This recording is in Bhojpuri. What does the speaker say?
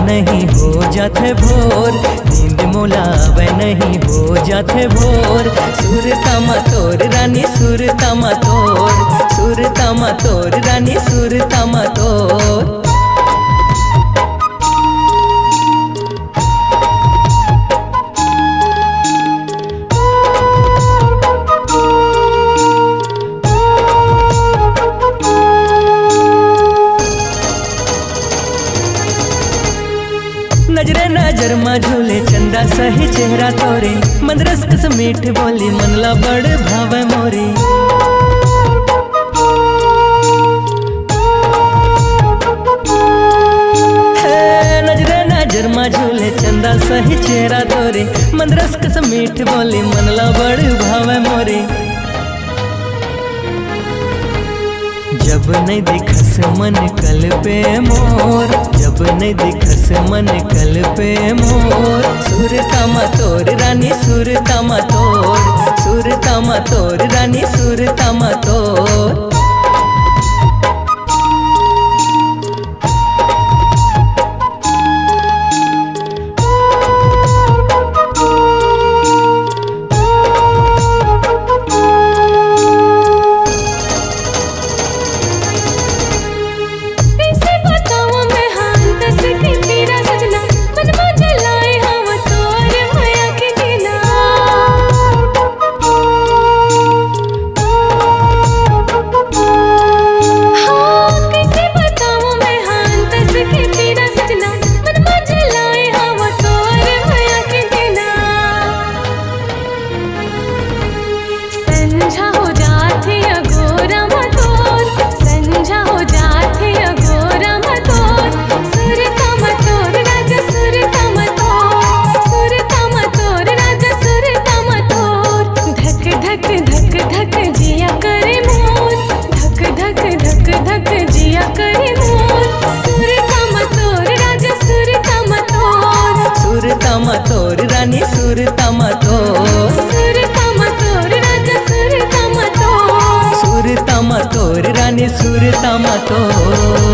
नहीं हो जाते भोर, नींद मोलावे नहीं हो जाते भोर। सुर तमा तोर रानी सुर तमा तोर, सुर तमा तोर रानी सुर तमा तोर। नजरे नजर में झूले चंदा सही चेहरा तोरे, मंदरस कस मीठ बोली मनला बड़ भावे मोरी। नजरे नजर में झूले चंदा सही चेहरा तोरे, मंदरस कस मीठ बोली मनला बड़ भावे मोरी। जब नहीं दिखस मन कल पे मोर, जब नहीं दिखस मन कल पे मोर। सुर तमा तोर रानी सुर तमा तोर, सुर तमा तोर रानी सुर तमा तोर। तमा तोर रानी सुर तमा तोर, सुर तमा तोर राजा सुर तमा तोर, सुर तमा तोर रानी सुर तमा तोर।